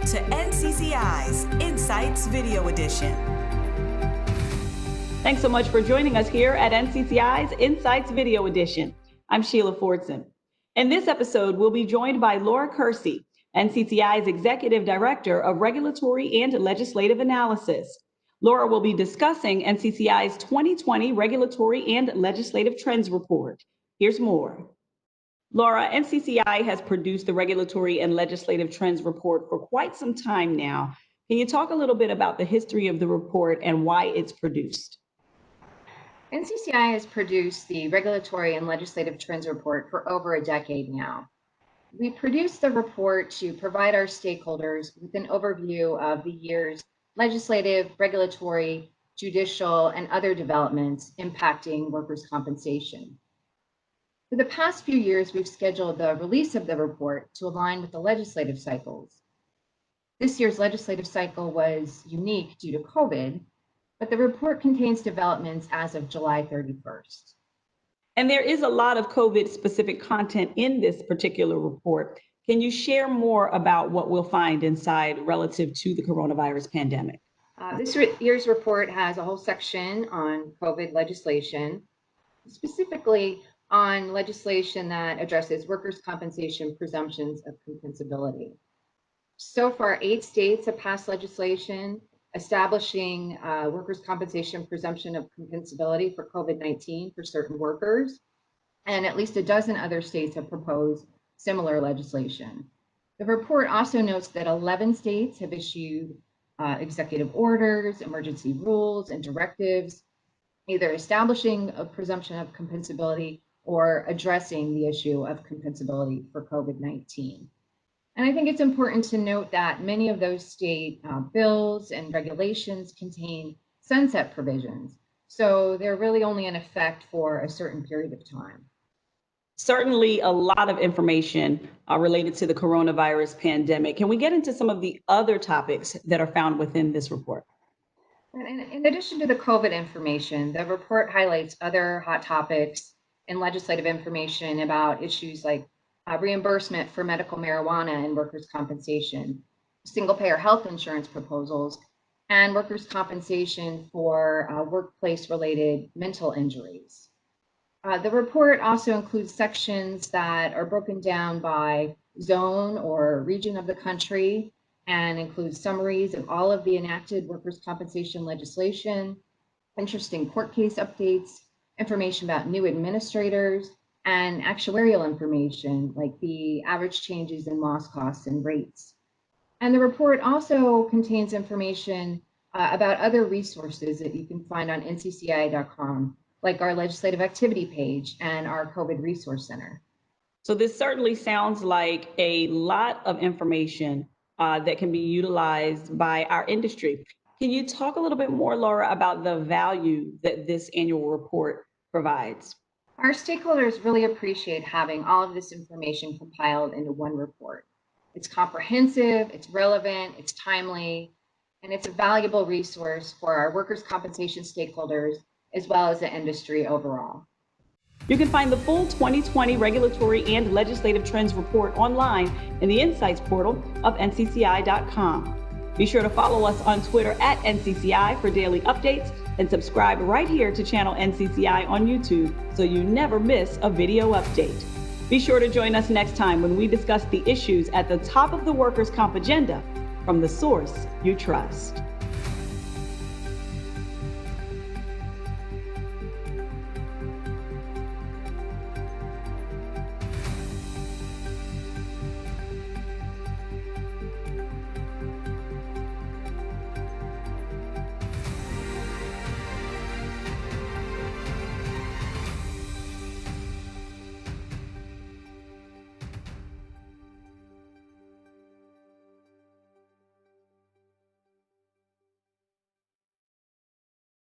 to NCCI's Insights Video Edition. Thanks so much for joining us here at NCCI's Insights Video Edition. I'm Sheila Fordson. In this episode, we'll be joined by Laura Kersey, NCCI's Executive Director of Regulatory and Legislative Analysis. Laura will be discussing NCCI's 2020 Regulatory and Legislative Trends Report. Here's more. Laura, NCCI has produced the Regulatory and Legislative Trends Report for quite some time now. Can you talk a little bit about the history of the report and why it's produced? NCCI has produced the Regulatory and Legislative Trends Report for over a decade now. We produced the report to provide our stakeholders with an overview of the year's legislative, regulatory, judicial, and other developments impacting workers' compensation. For the past few years, we've scheduled the release of the report to align with the legislative cycles. This year's legislative cycle was unique due to COVID, but the report contains developments as of July 31st. And there is a lot of COVID-specific content in this particular report. Can you share more about what we'll find inside relative to the coronavirus pandemic? This year's report has a whole section on COVID legislation, specifically on legislation that addresses workers' compensation presumptions of compensability. So far, 8 states have passed legislation establishing workers' compensation presumption of compensability for COVID-19 for certain workers, and at least a dozen other states have proposed similar legislation. The report also notes that 11 states have issued executive orders, emergency rules, and directives, either establishing a presumption of compensability or addressing the issue of compensability for COVID-19. And I think it's important to note that many of those state bills and regulations contain sunset provisions. So they're really only in effect for a certain period of time. Certainly a lot of information related to the coronavirus pandemic. Can we get into some of the other topics that are found within this report? In addition to the COVID information, the report highlights other hot topics and legislative information about issues like reimbursement for medical marijuana and workers' compensation, single-payer health insurance proposals, and workers' compensation for workplace-related mental injuries. The report also includes sections that are broken down by zone or region of the country and includes summaries of all of the enacted workers' compensation legislation, interesting court case updates, information about new administrators, and actuarial information like the average changes in loss costs and rates. And the report also contains information about other resources that you can find on ncci.com, like our legislative activity page and our COVID Resource Center. So this certainly sounds like a lot of information that can be utilized by our industry. Can you talk a little bit more, Laura, about the value that this annual report provides? Our stakeholders really appreciate having all of this information compiled into one report. It's comprehensive, it's relevant, it's timely, and it's a valuable resource for our workers' compensation stakeholders as well as the industry overall. You can find the full 2020 Regulatory and Legislative Trends Report online in the Insights portal of ncci.com. Be sure to follow us on Twitter at NCCI for daily updates and subscribe right here to channel NCCI on YouTube so you never miss a video update. Be sure to join us next time when we discuss the issues at the top of the workers' comp agenda from the source you trust.